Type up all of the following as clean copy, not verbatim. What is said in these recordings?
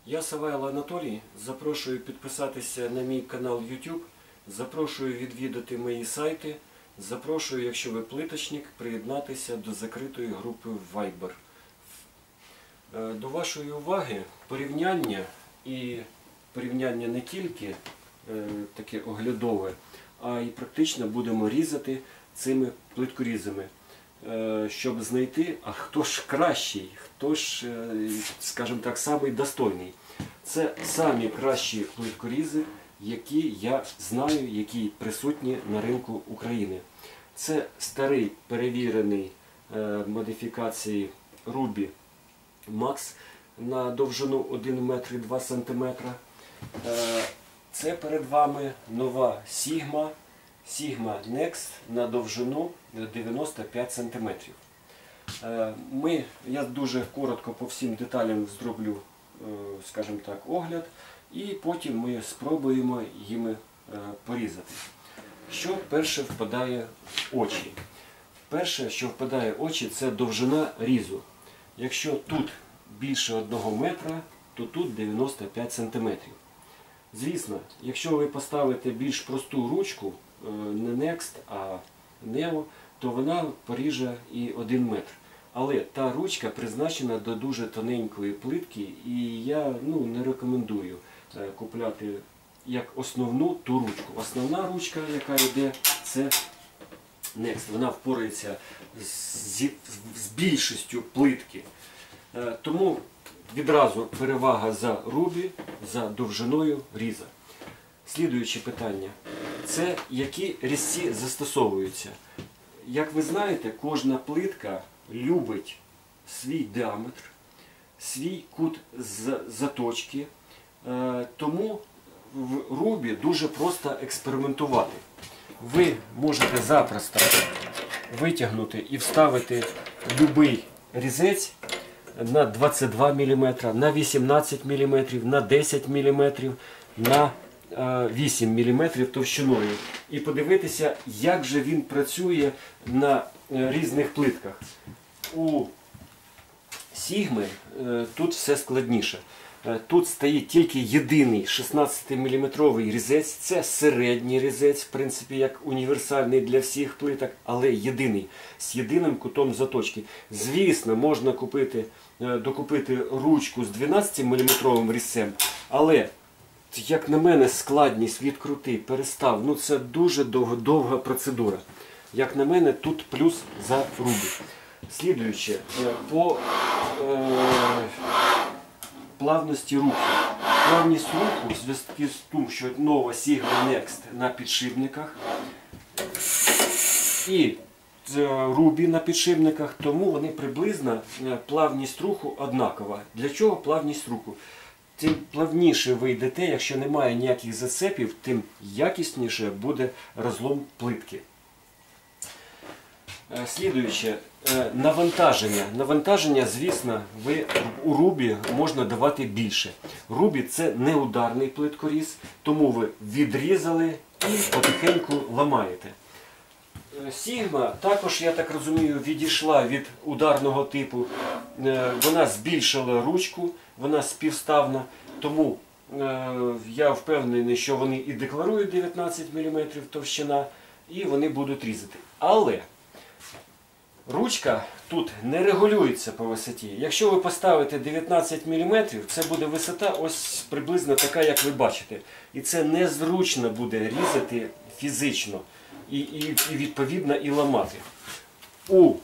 Я Савайло Анатолій, запрошую підписатися на мій канал YouTube, запрошую відвідати мої сайти, запрошую, якщо ви плиточник, приєднатися до закритої групи Viber. До вашої уваги порівняння, і порівняння не тільки таке оглядове, а й практично будемо різати цими плиткорізами, щоб знайти, а хто ж кращий, хто ж, скажімо так, самий достойний. Це самі кращі плиткорізи, які я знаю, які присутні на ринку України. Це старий перевірений модифікації Ruby Max на довжину 1 метр 2 см. Це перед вами нова Sigma Next на довжину 95 см. Я дуже коротко по всім деталям зроблю, скажімо так, огляд, і потім ми спробуємо їми порізати. Що перше впадає в очі? Перше, що впадає в очі, це довжина різу. Якщо тут більше 1 метра, то тут 95 см. Звісно, якщо ви поставите більш просту ручку, не Next, а Neo, то вона поріже і 1 метр. Але та ручка призначена до дуже тоненької плитки, і я не рекомендую купляти як основну ту ручку. Основна ручка, яка йде, це Next. Вона впорається з більшістю плитки. Тому відразу перевага за Ruby, за довжиною різа. Слідуюче питання. Це які різці застосовуються. Як ви знаєте, кожна плитка любить свій діаметр, свій кут заточки. Тому в Ruby дуже просто експериментувати. Ви можете запросто витягнути і вставити будь-який різець на 22 мм, на 18 мм, на 10 мм, на 8 мм товщиною. І подивитися, як же він працює на різних плитках. У Sigma тут все складніше. Тут стоїть тільки єдиний 16-мм різець. Це середній різець, в принципі, як універсальний для всіх плиток, але єдиний, з єдиним кутом заточки. Звісно, можна докупити ручку з 12-мм різцем, але, як на мене, складність відкрути, перестав, це дуже довга процедура. Як на мене, тут плюс за Ruby. Слідуюче, по плавності руху. Плавність руху в зв'язку з тим, що нова Sigma Next на підшипниках і Ruby на підшипниках, тому вони приблизно, плавність руху однакова. Для чого плавність руху? Тим плавніше ви йдете, якщо немає ніяких зацепів, тим якісніше буде розлом плитки. Слідуюче, навантаження. Навантаження, звісно, у Ruby можна давати більше. Ruby – це неударний плиткоріз, тому ви відрізали і потихеньку ламаєте. Sigma також, я так розумію, відійшла від ударного типу. Вона збільшила ручку, вона співставна, тому я впевнений, що вони і декларують 19 мм товщина, і вони будуть різати. Але ручка тут не регулюється по висоті. Якщо ви поставите 19 мм, це буде висота ось приблизно така, як ви бачите. І це незручно буде різати фізично і відповідно і ламати. У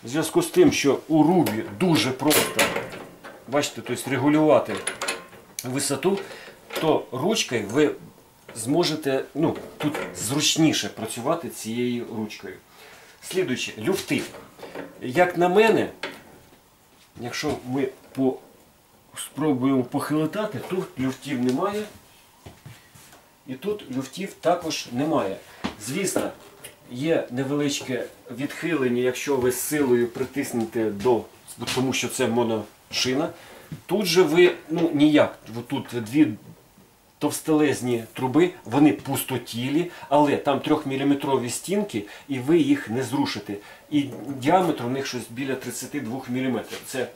зв'язку з тим, що у Ruby дуже просто, бачите, тобто регулювати висоту, то ручкою ви зможете тут зручніше працювати цією ручкою. Слідуюче, люфти. Як на мене, якщо ми спробуємо похилитати, тут люфтів немає. І тут люфтів також немає. Звісно, є невеличке відхилення, якщо ви з силою притиснете тому що це моношина. Тут же ви, ніяк, тут дві товстелезні труби, вони пустотілі, але там 3-мм стінки, і ви їх не зрушите. І діаметр у них щось біля 32 мм. Це,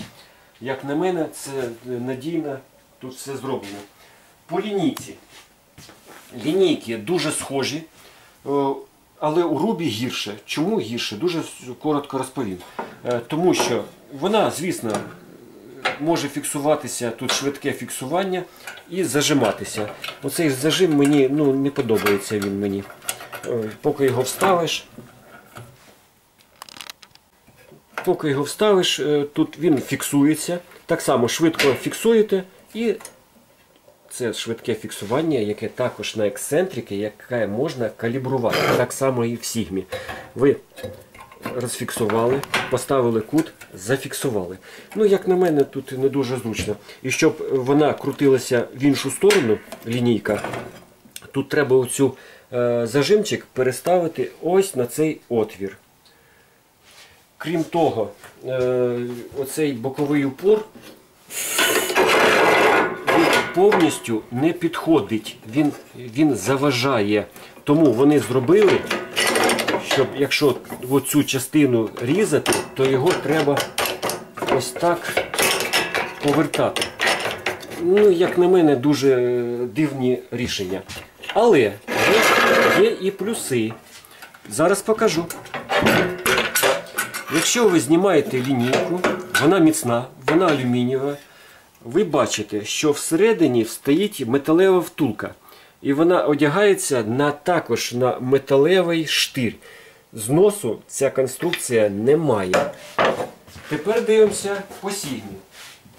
як на мене, це надійна тут все зроблено. По лінійці. Лінійки дуже схожі, але у Рубі гірше. Чому гірше? Дуже коротко розповім. Тому що вона, звісно, може фіксуватися, тут швидке фіксування і зажиматися. Оцей зажим мені не подобається він мені. Поки його вставиш, тут він фіксується. Так само швидко фіксуєте, і це швидке фіксування, яке також на ексцентрики, яке можна калібрувати. Так само і в Сігмі. Ви розфіксували, поставили кут, зафіксували. Як на мене, тут не дуже зручно. І щоб вона крутилася в іншу сторону, лінійка, тут треба оцю зажимчик переставити ось на цей отвір. Крім того, оцей боковий упор повністю не підходить, він заважає. Тому вони зробили, щоб якщо оцю частину різати, то його треба ось так повертати. Як на мене, дуже дивні рішення. Але є і плюси. Зараз покажу. Якщо ви знімаєте лінійку, вона міцна, вона алюмінієва, ви бачите, що всередині стоїть металева втулка. І вона одягається також на металевий штир. Зносу ця конструкція не має. Тепер дивимося по Сігмі.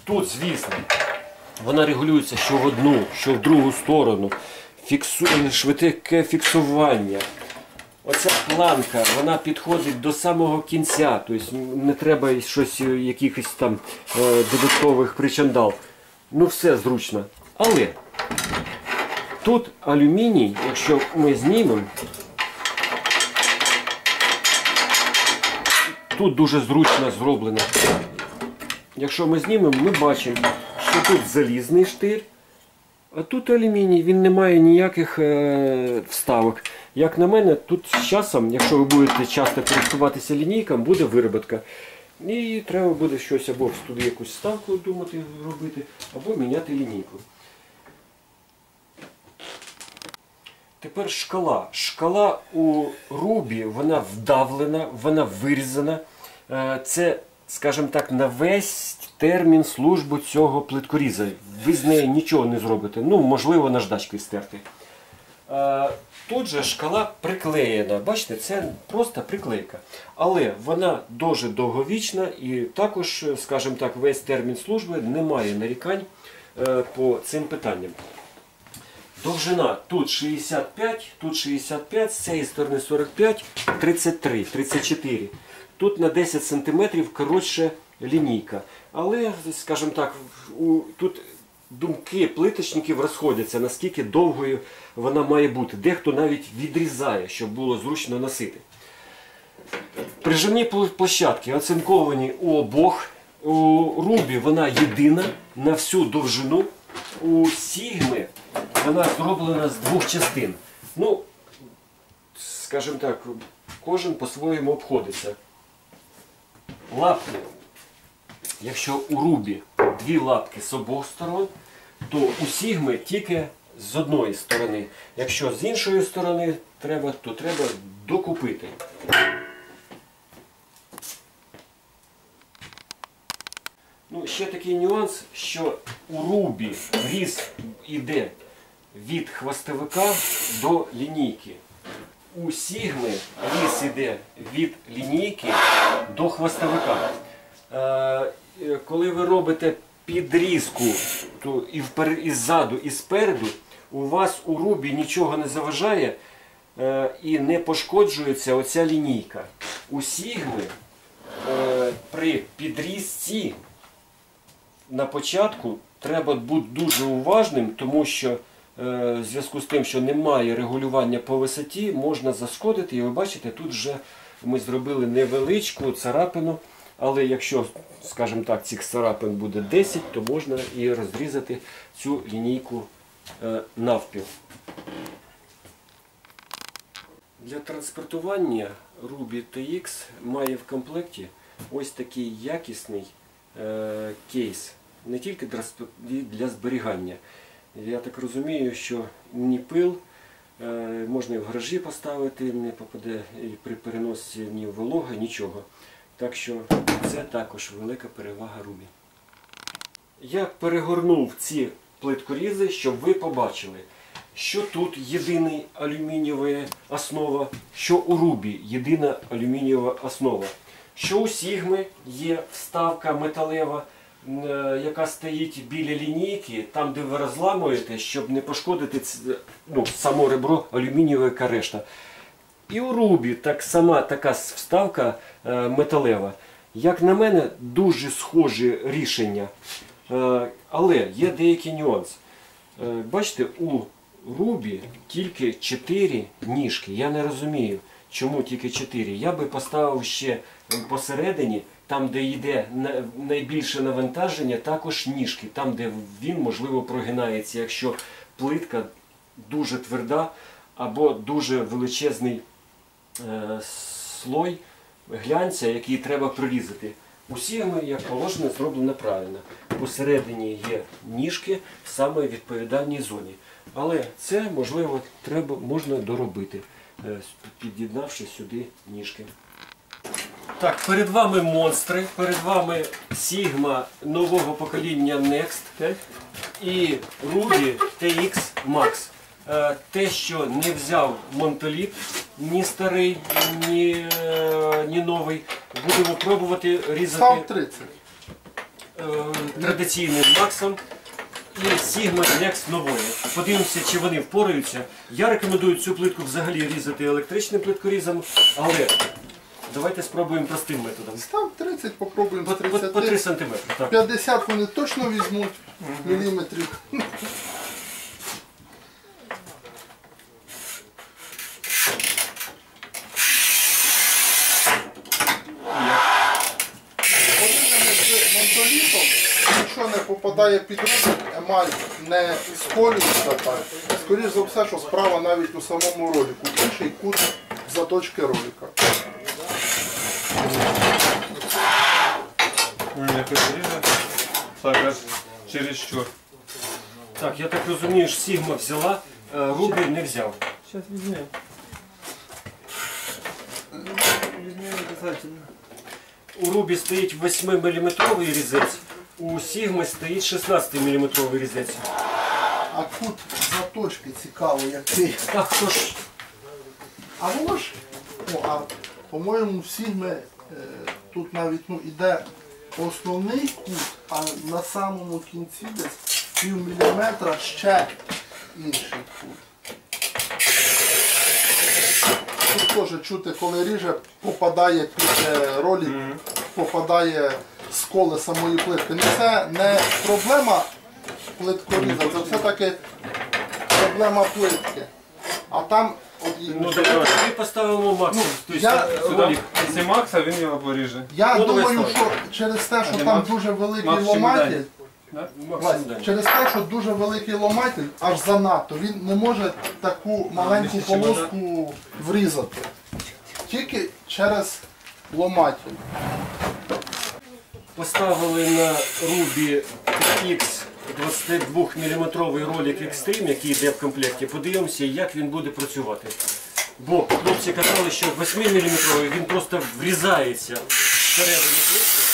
Тут, звісно, вона регулюється що в одну, що в другу сторону. Швидке фіксування. Оця планка, вона підходить до самого кінця, тобто не треба якихось там додаткових причандал. Все зручно. Але тут алюміній, якщо ми знімемо, тут дуже зручно зроблено. Якщо ми знімемо, ми бачимо, що тут залізний штир, а тут алюміній, він не має ніяких вставок. Як на мене, тут з часом, якщо ви будете часто користуватися лінійком, буде вироботка. І треба буде щось або туди якусь вставку думати робити, або міняти лінійку. Тепер шкала. Шкала у Рубі, вона вдавлена, вона вирізана. Це, скажімо так, на весь термін служби цього плиткоріза. Ви з нею нічого не зробите. Можливо, наждачкою стерти. Тут же шкала приклеєна. Бачите, це просто приклейка. Але вона дуже довговічна і також, скажімо так, весь термін служби немає нарікань по цим питанням. Довжина тут 65, з цієї сторони 45, 33, 34. Тут на 10 см коротше лінійка. Але, скажімо так, тут думки плиточників розходяться, наскільки довгою вона має бути. Дехто навіть відрізає, щоб було зручно носити. Прижимні площадки оцинковані у обох. У Рубі вона єдина на всю довжину. У Сігми вона зроблена з двох частин. Скажімо так, кожен по-своєму обходиться. Лапки. Якщо у Рубі дві лапки з обох сторон, то у Сігми тільки з одної сторони. Якщо з іншої сторони треба, то треба докупити. Ще такий нюанс, що у Рубі різ йде від хвостовика до лінійки. У Сігми різ йде від лінійки до хвостовика. Коли ви робите підрізку то і ззаду, і спереду, у вас у Рубі нічого не заважає і не пошкоджується оця лінійка. У Сігми при підрізці на початку треба бути дуже уважним, тому що в зв'язку з тим, що немає регулювання по висоті, можна зашкодити. І ви бачите, тут вже ми зробили невеличку царапину, але якщо, скажімо так, цих царапин буде 10, то можна і розрізати цю лінійку навпіл. Для транспортування Ruby TX має в комплекті ось такий якісний кейс. не тільки для зберігання. Я так розумію, що ні пил, можна і в гаражі поставити, не попаде і при переносці ні волога, нічого. Так що це також велика перевага Рубі. Я перегорнув ці плиткорізи, щоб ви побачили, що тут єдина алюмінієва основа, що у Рубі єдина алюмінієва основа. Що у Сігми є вставка металева, яка стоїть біля лінійки, там де ви розламуєте, щоб не пошкодити само ребро алюмінієва решта. І у Рубі сама така вставка металева. Як на мене, дуже схоже рішення. Але є деякий нюанс. Бачите, у Рубі тільки 4 ніжки. Я не розумію, чому тільки 4. Я би поставив ще посередині, там де йде найбільше навантаження, також ніжки. Там де він, можливо, прогинається, якщо плитка дуже тверда або дуже величезний слой глянця, який треба прорізати. У Сігми, як положено, зроблено правильно. Посередині є ніжки в саме відповідальній зоні. Але це, можливо, можна доробити, під'єднавши сюди ніжки. Так, перед вами монстри, перед вами Sigma нового покоління Next і Ruby TX Max. Те, що не взяв Монтоліт, ні старий, ні новий, будемо пробувати різати традиційним Максом і Sigma Next нової. Подивимося, чи вони впораються. Я рекомендую цю плитку взагалі різати електричним плиткорізом, але давайте спробуємо простим методом. Став 30, попробуємо з 30. По 3 см. 50 вони точно візьмуть міліметрів. Якщо не попадає під ролик, емаль не сколюється так. Скоріше за все, що справа навіть у самому ролику. Інший кут заточки ролика. Якось ріже. Так, аж чересчур. Так, я так розумію, що Sigma взяла, Ruby не взяв. Зараз візьмемо. Візьмемо обов'язково. У Ruby стоїть 8-мм різець, у Sigma стоїть 16-мм різець. А кут заточки цікаво, який. Так, хто ж? А воно ж, по-моєму, в Сігми тут навіть іде основний кут, а на самому кінці десь пів-міліметра ще інший кут. Тут теж чути, коли ріже, попадає під ролик, попадає сколи самої плитки. Це не проблема плиткоріза, це все-таки проблема плитки. А там Ну, давайте поставимо Макса. Якщо Макса, він його поріже. Я Ну, думаю, давай що через те, що там дуже великий ломатель, через те, що дуже великий ломатель, аж занадто, він не може таку маленьку полоску врізати. Тільки через ломатель. Поставили на Ruby X 22-мм ролик Extreme, який йде в комплекті. Подивимося, як він буде працювати. Бо хлопці казали, що 8-мм він просто врізається всередину плитки.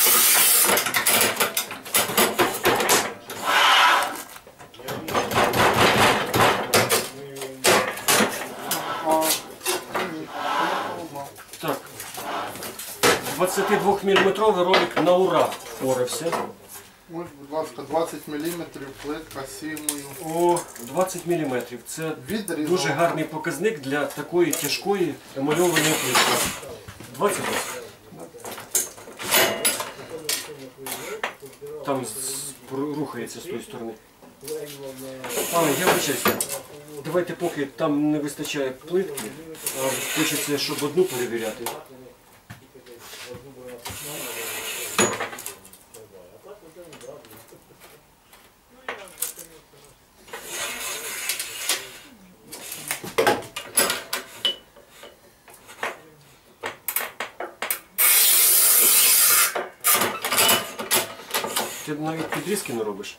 Так, 22-мм ролик на ура впорався. Ось, будь ласка, 20 мм плитка Сігмою. О, 20 мм. Це Відрізала. дуже гарний показник для такої тяжкої емальованої плитки. 20 років. Там рухається з тої сторони. Але я вибачаюся. Давайте поки там не вистачає плитки, а хочеться, щоб одну перевіряти. ти навіть підрізки не робиш.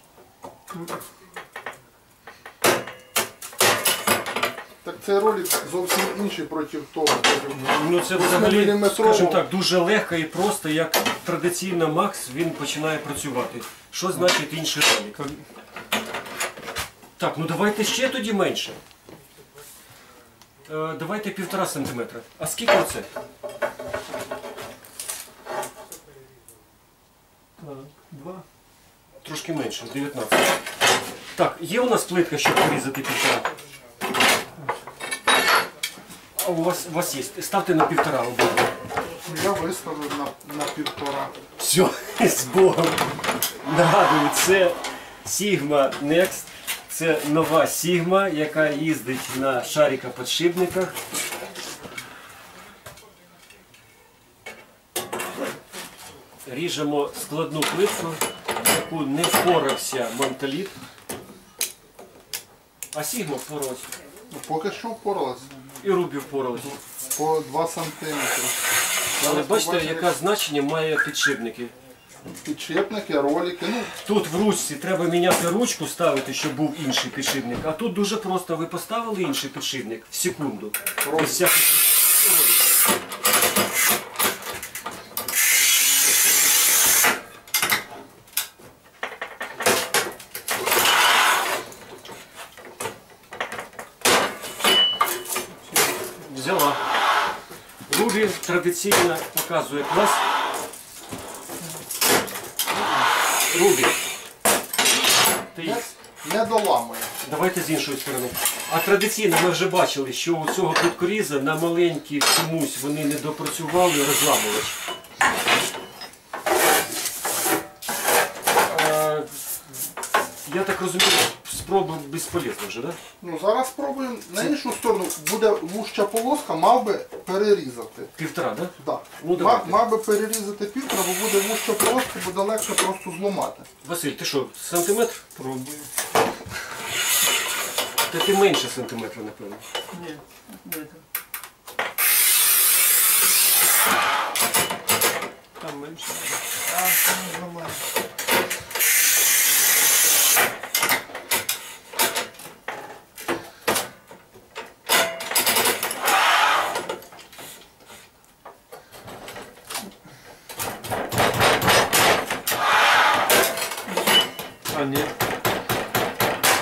Так цей ролик зовсім інший проти того. Ну це взагалі, міліметрово. скажімо так, дуже легко і просто, як традиційно Макс, він починає працювати. Що значить інший ролик? Так, ну давайте ще тоді менше. Давайте 1,5 см. А скільки оце? Так, 2. Трошки менше, 19. Так, є у нас плитка, щоб порізати 1,5? А у вас є. Ставте на 1,5 обидва. Я виставив на 1,5. Все, з Богом. Нагадую, це Sigma Next. Це нова Sigma, яка їздить на шарикоподшипниках. Ріжемо складну плитку, яку не впорався Монталіт. А Sigma впорався. Ну, поки що впоралась. І Рубі впоралися. По 2 см. Але бачите, яке значення має підшипники. Підшипники, ролики. Ну, Тут в ручці треба міняти ручку, ставити, щоб був інший підшипник. А тут дуже просто. Ви поставили інший підшипник в секунду. Без всяких роликів. Взяла. Рубі традиційно показує клас. Рубі. Ти не доламує. Давайте з іншої сторони. А традиційно ми вже бачили, що у цього плиткоріза на маленькі чомусь вони не допрацювали розламувач. Я так розумію, спроба безполезна вже, так? Да? Ну, зараз спробуємо на іншу сторону. Буде вужча полоска, мав би перерізати. 1,5, так? Да? Да. Ну, давайте. Мав би перерізати 1,5, бо буде вужча полоска, буде легше просто зламати. Василь, ти що, сантиметр? Пробую. Та ти менше сантиметра, напевно. Ні, не так. Там менше. А, там нормально. А, ні.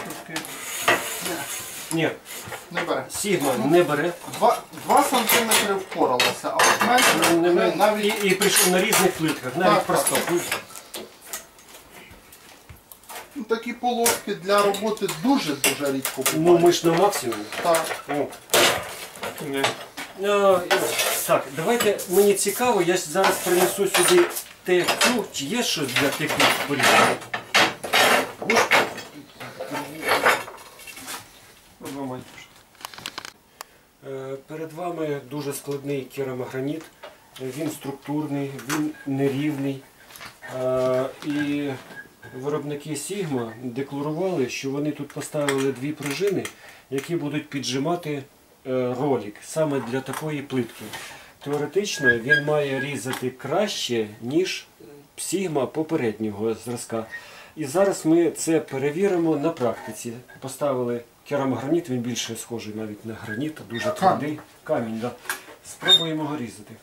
Трошки. Ні, Не бере. Sigma не бере. 2 см впоралася, а от менше навіть... І прийшов на різних плитках, навіть Так, просто. Ну, такі полоски для роботи дуже-дуже рідко Ну бувають. ми ж на максимумі. Так. О. Ні. Так, давайте, мені цікаво, я зараз принесу сюди ТФ-ку. Чи є щось для ТФ-ку порізати? Зламайте. Перед вами дуже складний керамограніт. Він структурний, він нерівний. І виробники Sigma декларували, що вони тут поставили 2 пружини, які будуть піджимати ролик саме для такої плитки. Теоретично він має різати краще, ніж Sigma попереднього зразка. І зараз ми це перевіримо на практиці. Поставили керамограніт, він більше схожий навіть на граніт, дуже твердий. Камінь, да. Спробуємо його різати.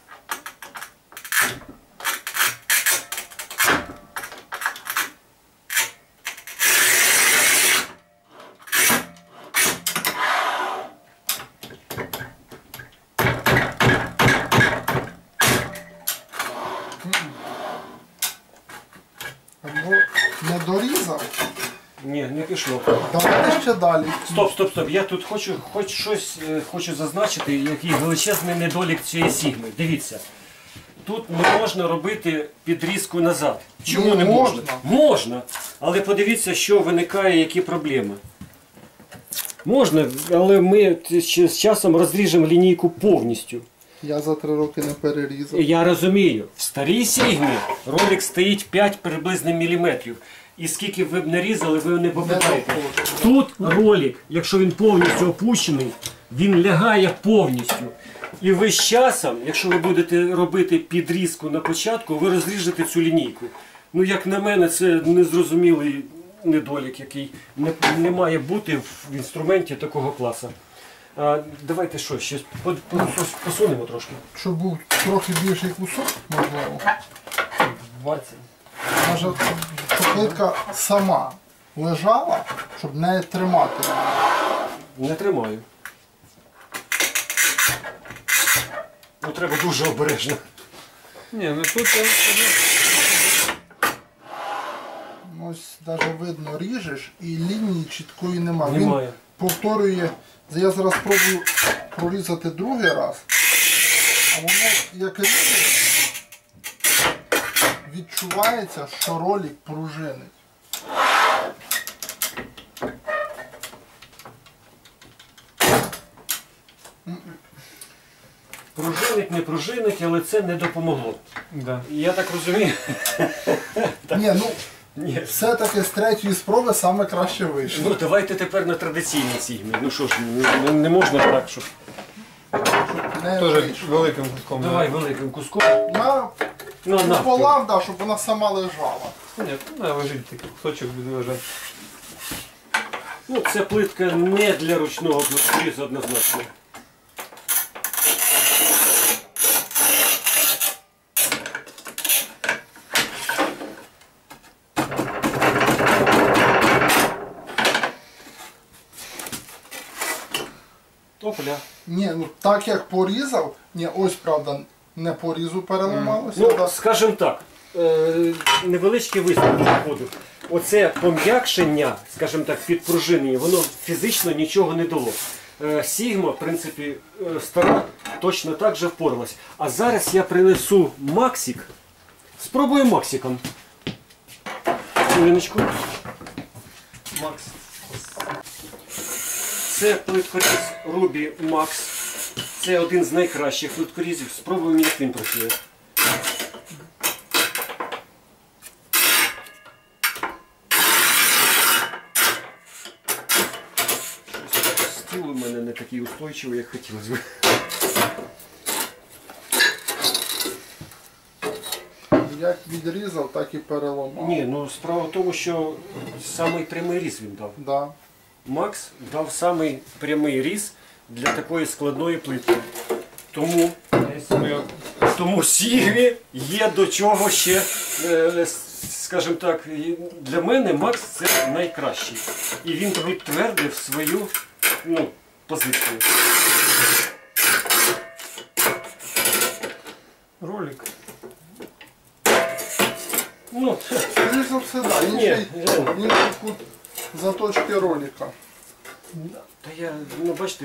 Або не дорізав. Ні, не пішло. Давайте ще далі. Стоп. Я тут хоч щось хочу зазначити, який величезний недолік цієї Sigma. Дивіться. Тут не можна робити підрізку назад. Чому не можна? Можна. Але подивіться, що виникає, які проблеми. Можна, але ми з часом розріжемо лінійку повністю. Я за 3 роки не перерізав. Я розумію, в старій Sigma ролик стоїть 5 приблизно міліметрів. І скільки б ви б не різали, ви не попадаєте. Тут ролик, якщо він повністю опущений, він лягає повністю. І ви з часом, якщо ви будете робити підрізку на початку, ви розріжете цю лінійку. Ну, як на мене, це незрозумілий недолік, який не має бути в інструменті такого класу. Давайте що, ще посунемо трошки. Щоб був трохи більший кусок, можливо. 20. Може, щоб плитка сама лежала, щоб не тримати. Не тримаю. Ну, треба дуже обережно. Ні, ну тут я Ось навіть видно, ріжеш і лінії чіткої немає. Немає. Він повторює. Я зараз спробую прорізати другий раз, а воно як ріже, відчувається, що ролик пружинить. Пружинить, не пружинить, але це не допомогло. Да. Я так розумію. Ні, ну Ні. все-таки з третьої спроби саме краще вийшло. Ну, давайте тепер на традиційній сігмі. Ну що ж, не можна так, щоб... Не Теж вийшло. великим куском. Давай великим куском. На На пополам, да, щоб вона сама лежала. Ні, не лежить такий кусочок буде лежати. Ну, це плитка не для ручного плиткорізу однозначно. Опля. Ні, ну так як порізав, ні, ось правда, не порізу переламалося. Ну, да. скажімо так, невеличкий висновок виходив. Оце пом'якшення, скажімо так, підпружинення, воно фізично нічого не дало. Сігма, в принципі, стара точно так же впоралась. А зараз я принесу Максик. Спробую Максиком. Хвилиночку. Макс. Це плиткоріз Ruby Max. Це один з найкращих плиткорізів. Спробуємо, як він працює. Стіл у мене не такий устойчивий, як хотілося б. Як відрізав, так і переламав. Ні, ну справа в тому, що самий прямий різ він дав. Да. Макс дав самий прямий різ для такої складної плитки. Тому Сігмі є до чого ще, скажімо так, для мене Макс це найкращий. І він підтвердив свою позицію. Ролик. Ну, Скоріш за все, да. Він Ні, ще й- реально. він тут заточки ролика. та я, бачите,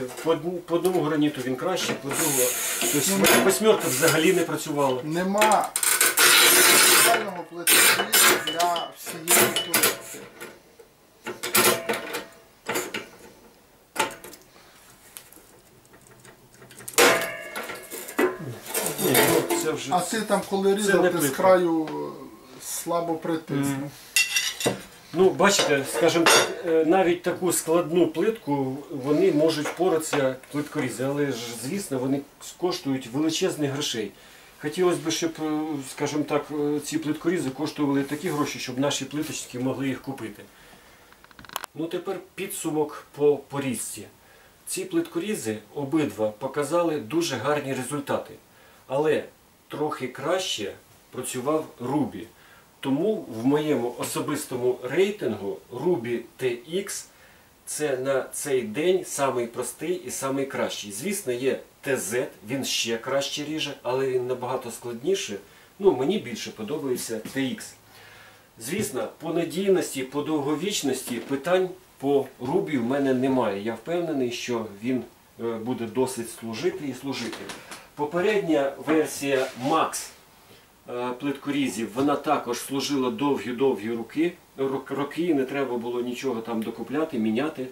по одному граніту він краще, по другому. Тобто восьмерка взагалі не працювала. Нема спеціального плиткорізу для всієї плитки. Ні, ну, це вже... А ти там, коли не різав, ти з плитка. краю слабо притиснув. Ну, бачите, скажімо так, навіть таку складну плитку вони можуть впоратися плиткорізи, але ж, звісно, вони коштують величезних грошей. Хотілося б, щоб, скажімо так, ці плиткорізи коштували такі гроші, щоб наші плиточки могли їх купити. Ну, тепер підсумок по порізці. Ці плиткорізи обидва показали дуже гарні результати, але трохи краще працював Ruby. Тому в моєму особистому рейтингу Ruby TX це на цей день самий простий і самий кращий. Звісно, є TZ, він ще краще ріже, але він набагато складніший. Ну, мені більше подобається TX. Звісно, по надійності, по довговічності питань по Ruby в мене немає. Я впевнений, що він буде досить служити і служити. Попередня версія Max плиткорізів, вона також служила довгі-довгі роки, і не треба було нічого там докупляти, міняти.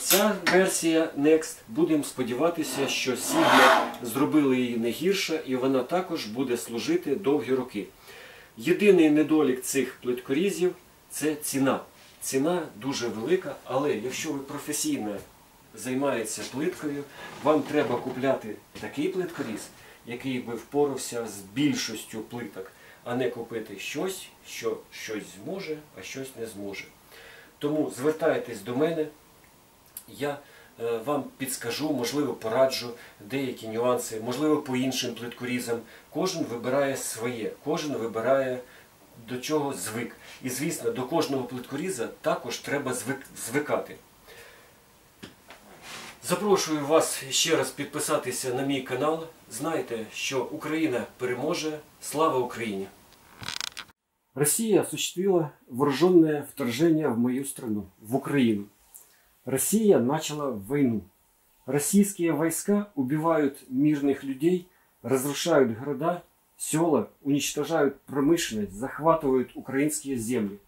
Ця версія Next, будемо сподіватися, що Sigma зробили її не гірше, і вона також буде служити довгі роки. Єдиний недолік цих плиткорізів – це ціна. Ціна дуже велика, але якщо ви професійно займаєтеся плиткою, вам треба купляти такий плиткоріз, який би впорався з більшістю плиток. а не купити щось, що щось зможе, а щось не зможе. Тому звертайтесь до мене, я вам підскажу, можливо, пораджу деякі нюанси, можливо, по іншим плиткорізам. Кожен вибирає своє, кожен вибирає, до чого звик. І, звісно, до кожного плиткоріза також треба звикати. Запрошую вас ще раз підписатися на мій канал. Знайте, що Україна переможе. Слава Україні! Россия осуществила вооруженное вторжение в мою страну, в Украину. Россия начала войну. Российские войска убивают мирных людей, разрушают города, села, уничтожают промышленность, захватывают украинские земли.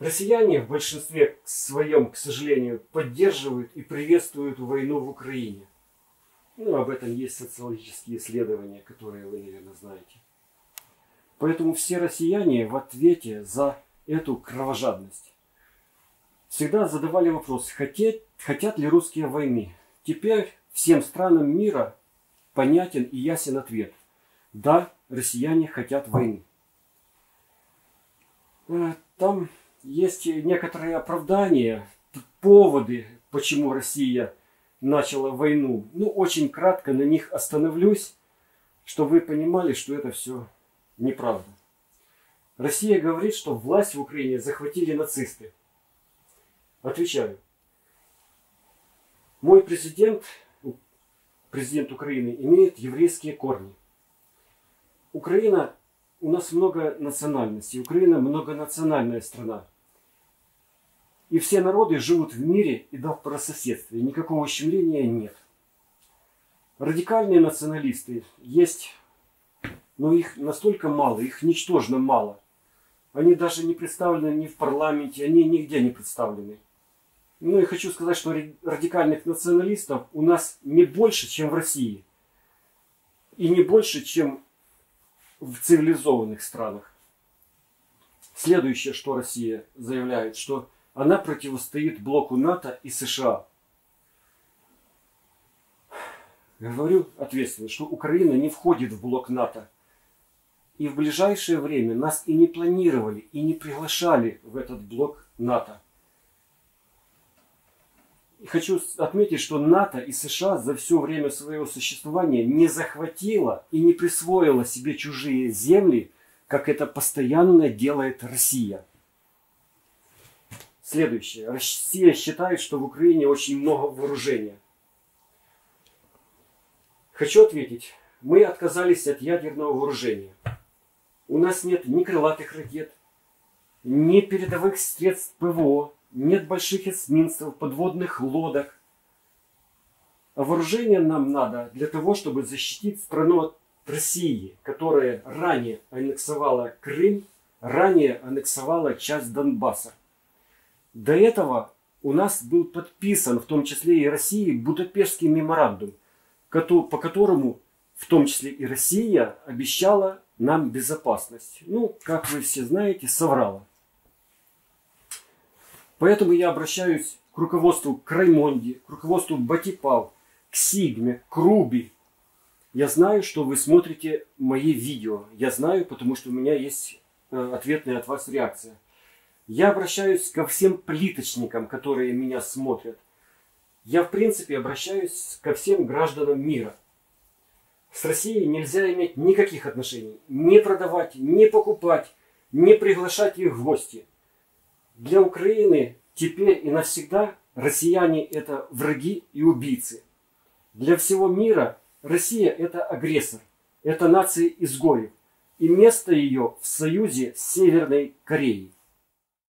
Россияне в большинстве своем, к сожалению, поддерживают и приветствуют войну в Украине. Ну, об этом есть социологические исследования, которые вы, наверное, знаете. Поэтому все россияне в ответе за эту кровожадность всегда задавали вопрос, хотят ли русские войны. Теперь всем странам мира понятен и ясен ответ. Да, россияне хотят войны. Там есть некоторые оправдания, поводы, почему Россия начала войну. Ну, очень кратко на них остановлюсь, чтобы вы понимали, что это все неправда. Россия говорит, что власть в Украине захватили нацисты. Отвечаю. Мой президент Украины, имеет еврейские корни. Украина, у нас много национальностей. Украина многонациональная страна. И все народы живут в мире и в добрососедстве. Никакого ущемления нет. Радикальные националисты есть, но их настолько мало, их ничтожно мало. Они даже не представлены ни в парламенте, они нигде не представлены. Ну и хочу сказать, что радикальных националистов у нас не больше, чем в России. И не больше, чем в цивилизованных странах. Следующее, что Россия заявляет, что она противостоит блоку НАТО и США. Говорю ответственно, что Украина не входит в блок НАТО. И в ближайшее время нас и не планировали, и не приглашали в этот блок НАТО. И хочу отметить, что НАТО и США за все время своего существования не захватило и не присвоило себе чужие земли, как это постоянно делает Россия. Следующее. Россия считает, что в Украине очень много вооружения. Хочу ответить. Мы отказались от ядерного вооружения. У нас нет ни крылатых ракет, ни передовых средств ПВО, нет больших эсминцев, подводных лодок. А вооружение нам надо для того, чтобы защитить страну от России, которая ранее аннексовала Крым, ранее аннексовала часть Донбасса. До этого у нас был подписан, в том числе и Россией, Будапештский меморандум, по которому, в том числе и Россия, обещала нам безопасность. Ну, как вы все знаете, соврала. Поэтому я обращаюсь к руководству Краймонди, к руководству Батипал, к Сигме, к Руби. Я знаю, что вы смотрите мои видео. Я знаю, потому что у меня есть ответная от вас реакция. Я обращаюсь ко всем плиточникам, которые меня смотрят. Я, в принципе, обращаюсь ко всем гражданам мира. С Россией нельзя иметь никаких отношений. Не продавать, не покупать, не приглашать их в гости. Для Украины теперь и навсегда россияне это враги и убийцы. Для всего мира Россия это агрессор, это нация изгоев. И место ее в союзе с Северной Кореей.